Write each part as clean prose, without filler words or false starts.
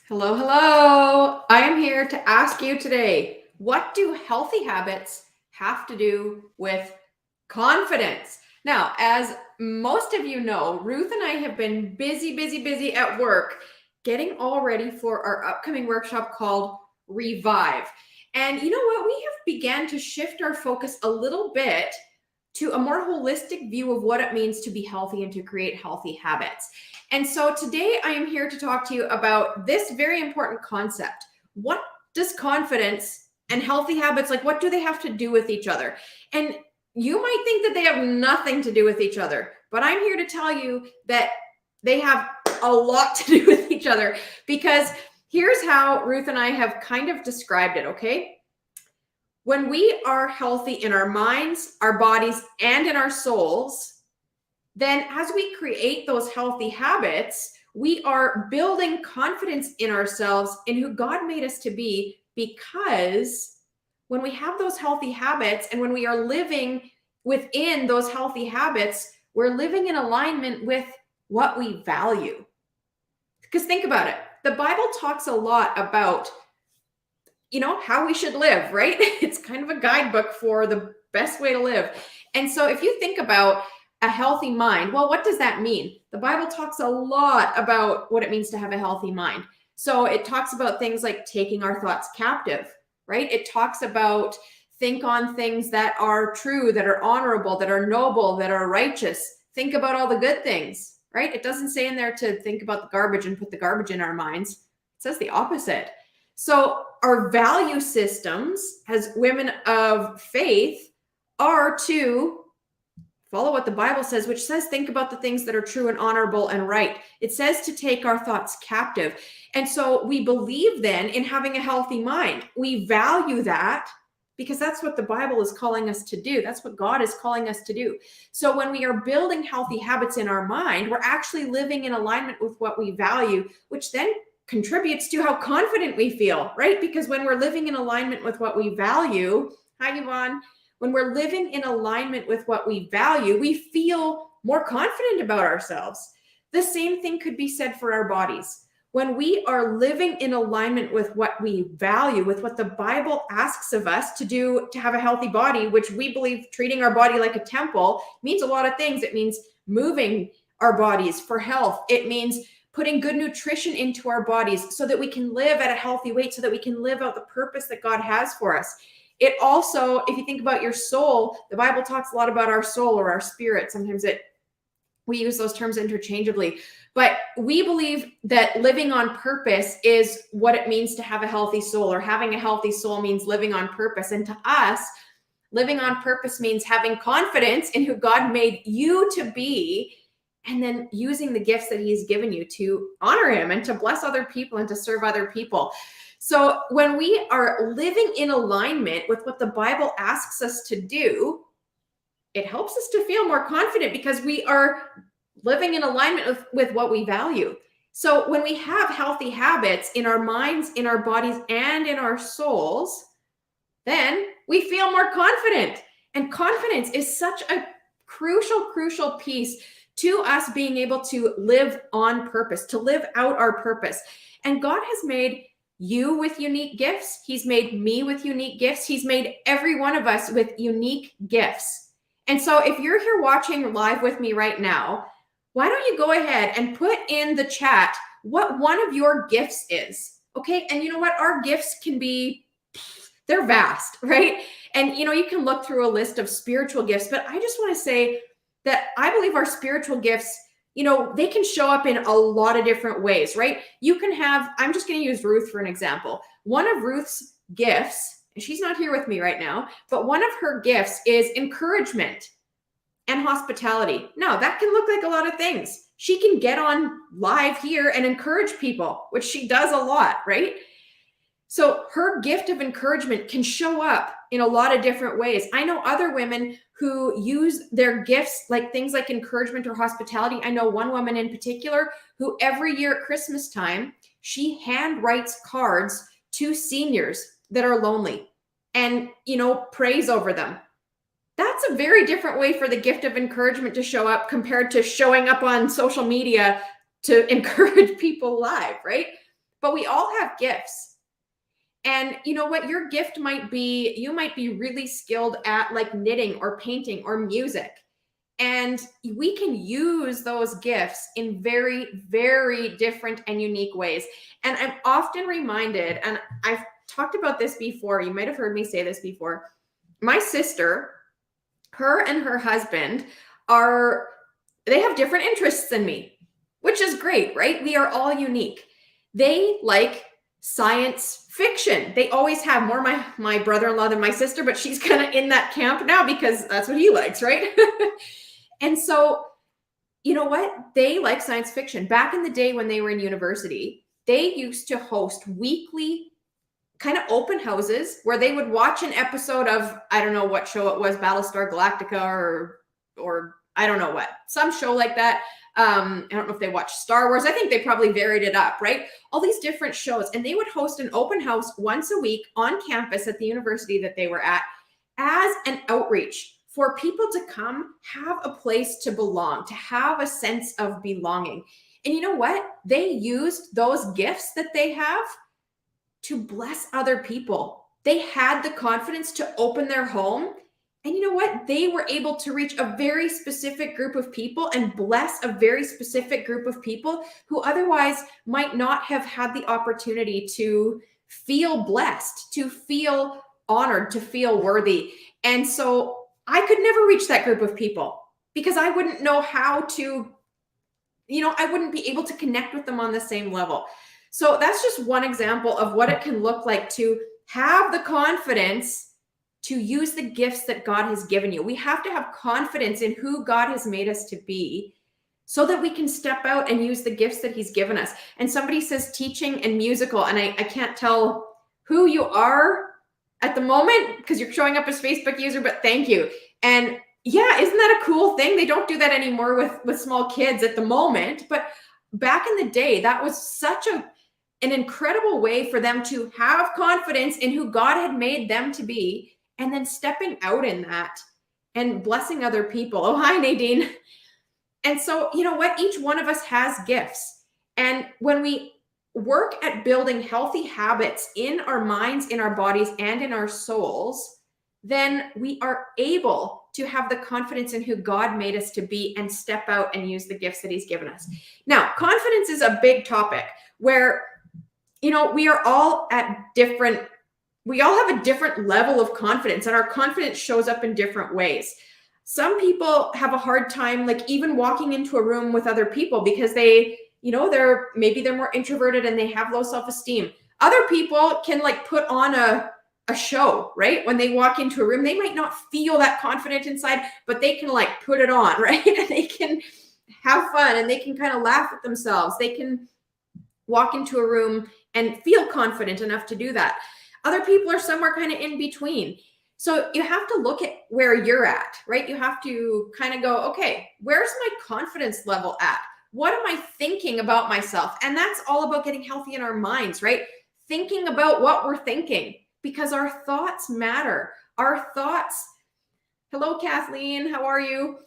Hello, hello. I am here to ask you today, what do healthy habits have to do with confidence? Now, as most of you know, Ruth and I have been busy at work getting all ready for our upcoming workshop called Revive. And you know what? We have began to shift our focus a little bit to a more holistic view of what it means to be healthy and to create healthy habits. And so today I am here to talk to you about this very important concept. What does confidence and healthy habits, like what do they have to do with each other? And you might think that they have nothing to do with each other, but I'm here to tell you that they have a lot to do with each other, because here's how Ruth and I have kind of described it, okay? When we are healthy in our minds, our bodies, and in our souls, then as we create those healthy habits, we are building confidence in ourselves, in who God made us to be, because when we have those healthy habits and when we are living within those healthy habits, we're living in alignment with what we value. Because think about it. The Bible talks a lot about how we should live, right? It's kind of a guidebook for the best way to live. And so if you think about a healthy mind, well, what does that mean? The Bible talks a lot about what it means to have a healthy mind. So it talks about things like taking our thoughts captive, right? It talks about think on things that are true, that are honorable, that are noble, that are righteous. Think about all the good things, right? It doesn't say in there to think about the garbage and put the garbage in our minds. It says the opposite. So our value systems as women of faith are to follow what the Bible says, which says think about the things that are true and honorable and right. It says to take our thoughts captive. And so we believe then in having a healthy mind. We value that because that's what the Bible is calling us to do. That's what God is calling us to do. So when we are building healthy habits in our mind, we're actually living in alignment with what we value, which then contributes to how confident we feel, right? Because when we're living in alignment with what we value, hi, Yvonne, when we're living in alignment with what we value, we feel more confident about ourselves. The same thing could be said for our bodies. When we are living in alignment with what we value, with what the Bible asks of us to do to have a healthy body, which we believe treating our body like a temple means a lot of things. It means moving our bodies for health. It means putting good nutrition into our bodies so that we can live at a healthy weight, so that we can live out the purpose that God has for us. It also, if you think about your soul, the Bible talks a lot about our soul or our spirit. Sometimes we use those terms interchangeably, but we believe that living on purpose is what it means to have a healthy soul, or having a healthy soul means living on purpose. And to us, living on purpose means having confidence in who God made you to be, and then using the gifts that he's given you to honor him and to bless other people and to serve other people. So when we are living in alignment with what the Bible asks us to do, it helps us to feel more confident because we are living in alignment with what we value. So when we have healthy habits in our minds, in our bodies, and in our souls, then we feel more confident. And confidence is such a crucial piece to us being able to live on purpose, to live out our purpose. And God has made you with unique gifts. He's made me with unique gifts. He's made every one of us with unique gifts. And so if you're here watching live with me right now, why don't you go ahead and put in the chat what one of your gifts is, okay? And you know what? Our gifts can be, they're vast, right? And you can look through a list of spiritual gifts, but I just want to say that I believe our spiritual gifts, they can show up in a lot of different ways, right? You can have, I'm just going to use Ruth for an example. One of Ruth's gifts, and she's not here with me right now, but one of her gifts is encouragement and hospitality. Now, that can look like a lot of things. She can get on live here and encourage people, which she does a lot, right? So her gift of encouragement can show up in a lot of different ways. I know other women who use their gifts, like things like encouragement or hospitality. I know one woman in particular who every year at Christmas time, she hand writes cards to seniors that are lonely and, prays over them. That's a very different way for the gift of encouragement to show up compared to showing up on social media to encourage people live, right? but we all have gifts. And you know what? Your gift might be, you might be really skilled at like knitting or painting or music. And we can use those gifts in very, very different and unique ways. And I'm often reminded, and I've talked about this before, you might have heard me say this before. My sister, her and her husband they have different interests than me, which is great, right? We are all unique. They like science fiction. They always have, more my brother-in-law than my sister, but she's kind of in that camp now because that's what he likes, right? And so, you know what? They like science fiction. Back in the day when they were in university, they used to host weekly kind of open houses where they would watch an episode of, I don't know what show it was, Battlestar Galactica or I don't know what, some show like that. I don't know if they watched Star Wars. I think they probably varied it up, right? All these different shows. And they would host an open house once a week on campus at the university that they were at as an outreach for people to come have a place to belong, to have a sense of belonging. And you know what? They used those gifts that they have to bless other people. They had the confidence to open their home. And you know what? They were able to reach a very specific group of people and bless a very specific group of people who otherwise might not have had the opportunity to feel blessed, to feel honored, to feel worthy. And so I could never reach that group of people because I wouldn't know how to, I wouldn't be able to connect with them on the same level. So that's just one example of what it can look like to have the confidence to use the gifts that God has given you. We have to have confidence in who God has made us to be so that we can step out and use the gifts that he's given us. And somebody says teaching and musical, and I can't tell who you are at the moment because you're showing up as Facebook user, but thank you. And yeah, isn't that a cool thing? They don't do that anymore with small kids at the moment, but back in the day, that was such an incredible way for them to have confidence in who God had made them to be, and then stepping out in that and blessing other people. Oh, hi, Nadine. And so, you know what? Each one of us has gifts. And when we work at building healthy habits in our minds, in our bodies, and in our souls, then we are able to have the confidence in who God made us to be and step out and use the gifts that he's given us. Now, confidence is a big topic where, we are all we all have a different level of confidence, and our confidence shows up in different ways. Some people have a hard time, like even walking into a room with other people because they're more introverted and they have low self-esteem. Other people can like put on a show, right? When they walk into a room, they might not feel that confident inside, but they can like put it on, right? And they can have fun and they can kind of laugh at themselves. They can walk into a room and feel confident enough to do that. Other people are somewhere kind of in between. So you have to look at where you're at, right? You have to kind of go, okay, where's my confidence level at? What am I thinking about myself? And that's all about getting healthy in our minds, right? Thinking about what we're thinking, because our thoughts matter. Our thoughts, hello, Kathleen, how are you?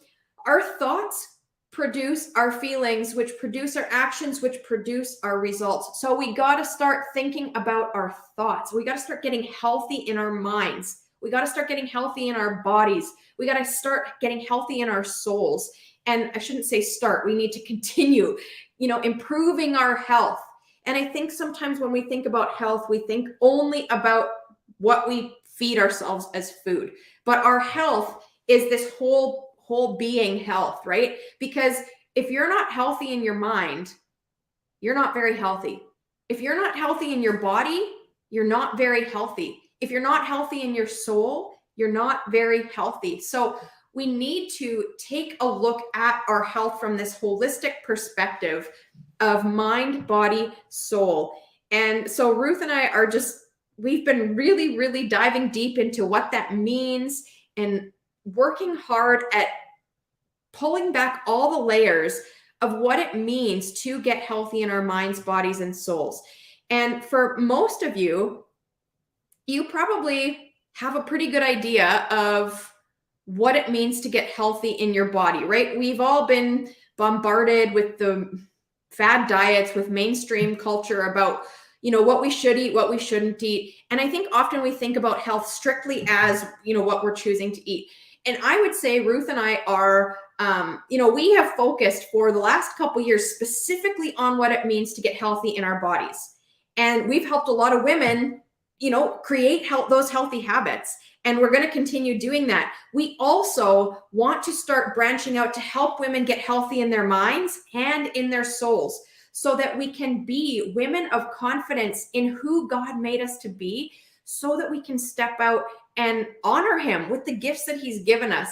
Our thoughts produce our feelings, which produce our actions, which produce our results. So we got to start thinking about our thoughts. We got to start getting healthy in our minds. We got to start getting healthy in our bodies. We got to start getting healthy in our souls. And I shouldn't say start, we need to continue, improving our health. And I think sometimes when we think about health, we think only about what we feed ourselves as food. But our health is this whole being health, right? Because if you're not healthy in your mind, you're not very healthy. If you're not healthy in your body, you're not very healthy. If you're not healthy in your soul, you're not very healthy. So we need to take a look at our health from this holistic perspective of mind, body, soul. And so Ruth and I we've been really, really diving deep into what that means and working hard at pulling back all the layers of what it means to get healthy in our minds, bodies, and souls. And for most of you, you probably have a pretty good idea of what it means to get healthy in your body, right? We've all been bombarded with the fad diets, with mainstream culture about, what we should eat, what we shouldn't eat. And I think often we think about health strictly as, what we're choosing to eat. And I would say Ruth and I are, we have focused for the last couple years specifically on what it means to get healthy in our bodies. And we've helped a lot of women, create those healthy habits. And we're going to continue doing that. We also want to start branching out to help women get healthy in their minds and in their souls, so that we can be women of confidence in who God made us to be, so that we can step out and honor him with the gifts that he's given us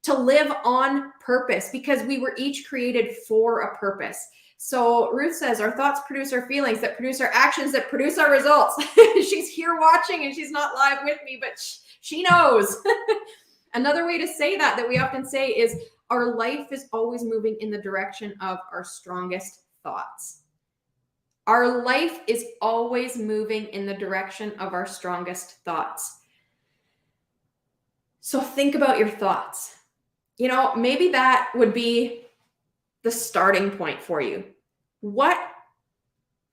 to live on purpose, because we were each created for a purpose. So Ruth says, our thoughts produce our feelings, that produce our actions, that produce our results. She's here watching and she's not live with me, but she knows. Another way to say that we often say is our life is always moving in the direction of our strongest thoughts. Our life is always moving in the direction of our strongest thoughts. So think about your thoughts. Maybe that would be the starting point for you. What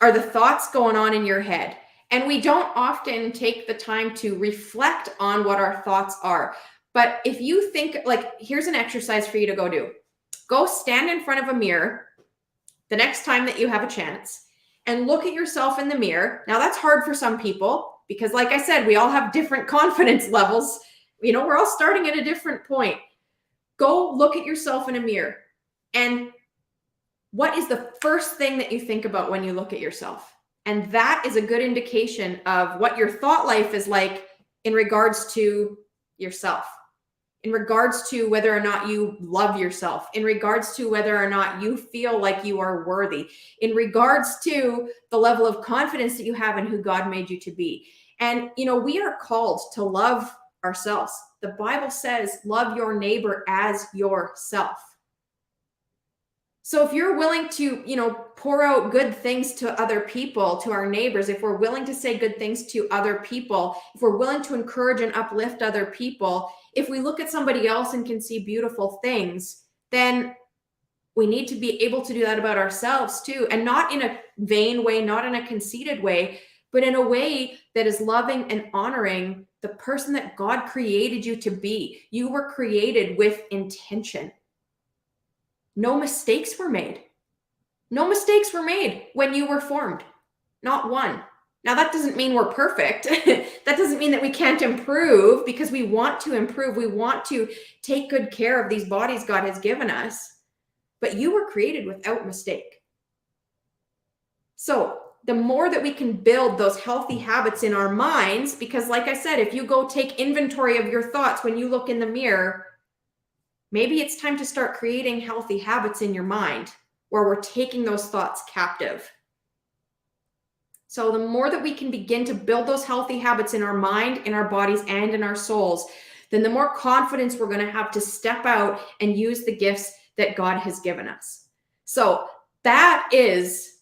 are the thoughts going on in your head? And we don't often take the time to reflect on what our thoughts are. But if you think, here's an exercise for you to go do. Go stand in front of a mirror the next time that you have a chance and look at yourself in the mirror. Now, that's hard for some people because, like I said, we all have different confidence levels. We're all starting at a different point. Go look at yourself in a mirror. And what is the first thing that you think about when you look at yourself? And that is a good indication of what your thought life is like in regards to yourself, in regards to whether or not you love yourself, in regards to whether or not you feel like you are worthy, in regards to the level of confidence that you have in who God made you to be. And, we are called to love ourselves. The Bible says, love your neighbor as yourself. So if you're willing to, pour out good things to other people, to our neighbors, if we're willing to say good things to other people, if we're willing to encourage and uplift other people, if we look at somebody else and can see beautiful things, then we need to be able to do that about ourselves too. And not in a vain way, not in a conceited way, but in a way that is loving and honoring the person that God created you to be. You were created with intention. No mistakes were made. No mistakes were made when you were formed. Not one. Now, that doesn't mean we're perfect. That doesn't mean that we can't improve, because we want to improve. We want to take good care of these bodies God has given us. But you were created without mistake. So the more that we can build those healthy habits in our minds, because like I said, if you go take inventory of your thoughts when you look in the mirror, maybe it's time to start creating healthy habits in your mind where we're taking those thoughts captive. So the more that we can begin to build those healthy habits in our mind, in our bodies, and in our souls, then the more confidence we're going to have to step out and use the gifts that God has given us. So that is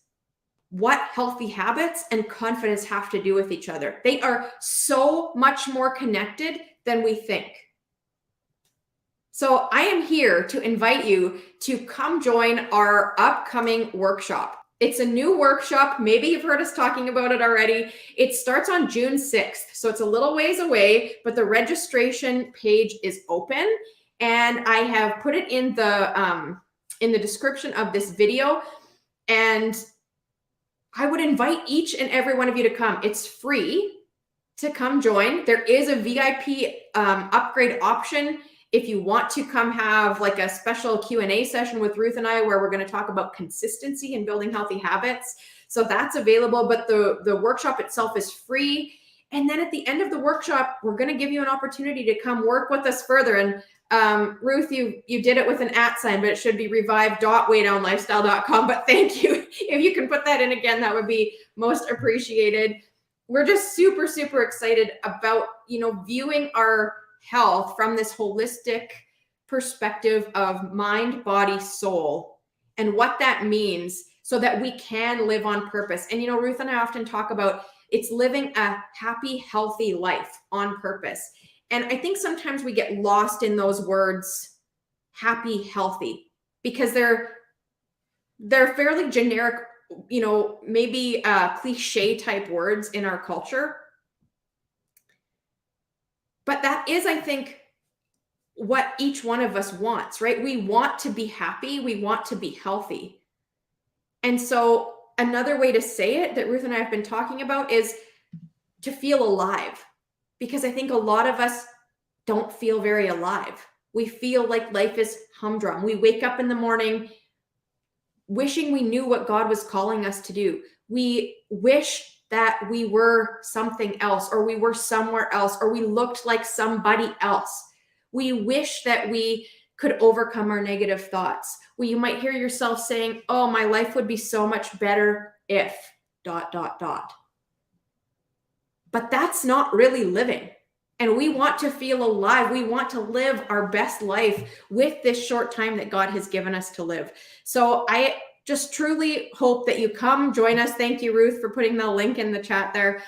what healthy habits and confidence have to do with each other. They are so much more connected than we think. So I am here to invite you to come join our upcoming workshop. It's a new workshop. Maybe you've heard us talking about it already. It starts on June 6th. So it's a little ways away, but the registration page is open. And I have put it in the description of this video. And I would invite each and every one of you to come. It's free to come join. There is a VIP upgrade option if you want to come have like a special Q&A session with Ruth and I, where we're going to talk about consistency and building healthy habits. So that's available, but the workshop itself is free. And then at the end of the workshop, we're going to give you an opportunity to come work with us further. And Ruth, you did it with an @ sign, but it should be revive.weightdownlifestyle.com. But thank you. If you can put that in again, that would be most appreciated. We're just super, super excited about, viewing our health from this holistic perspective of mind, body, soul, and what that means so that we can live on purpose. And, Ruth and I often talk about it's living a happy, healthy life on purpose. And I think sometimes we get lost in those words, happy, healthy, because they're fairly generic maybe cliche type words in our culture. But that is, I think, what each one of us wants, right? We want to be happy. We want to be healthy. And so another way to say it that Ruth and I have been talking about is to feel alive, because I think a lot of us don't feel very alive. We feel like life is humdrum. We wake up in the morning wishing we knew what God was calling us to do. We wish that we were something else, or we were somewhere else, or we looked like somebody else. We wish that we could overcome our negative thoughts. Well, you might hear yourself saying, oh, my life would be so much better if ... But that's not really living. And we want to feel alive. We want to live our best life with this short time that God has given us to live. So I just truly hope that you come join us. Thank you, Ruth, for putting the link in the chat there.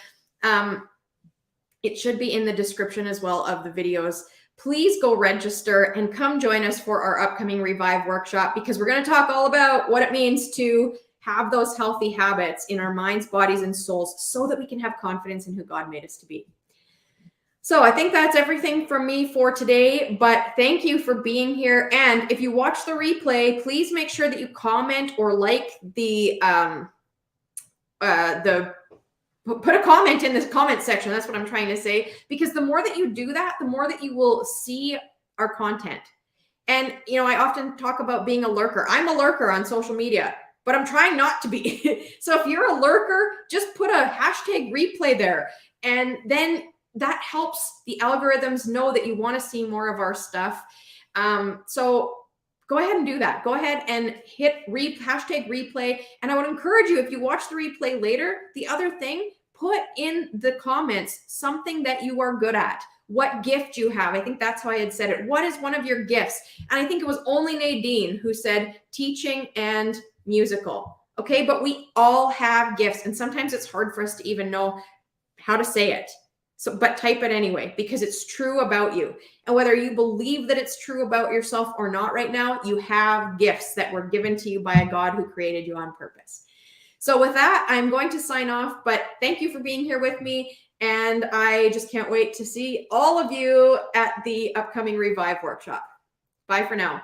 It should be in the description as well of the videos. Please go register and come join us for our upcoming Revive workshop, because we're going to talk all about what it means to have those healthy habits in our minds, bodies, and souls so that we can have confidence in who God made us to be. So I think that's everything from me for today, but thank you for being here. And if you watch the replay, please make sure that you comment or like put a comment in this comment section. That's what I'm trying to say, because the more that you do that, the more that you will see our content. And, I often talk about being a lurker. I'm a lurker on social media, but I'm trying not to be. So if you're a lurker, just put a hashtag replay there. And then that helps the algorithms know that you want to see more of our stuff. So go ahead and do that. Go ahead and hit hashtag replay. And I would encourage you, if you watch the replay later, the other thing, put in the comments something that you are good at. What gift you have. I think that's how I had said it. What is one of your gifts? And I think it was only Nadine who said teaching and musical. Okay, but we all have gifts. And sometimes it's hard for us to even know how to say it. But type it anyway, because it's true about you. And whether you believe that it's true about yourself or not right now, you have gifts that were given to you by a God who created you on purpose. So with that, I'm going to sign off, but thank you for being here with me. And I just can't wait to see all of you at the upcoming Revive workshop. Bye for now.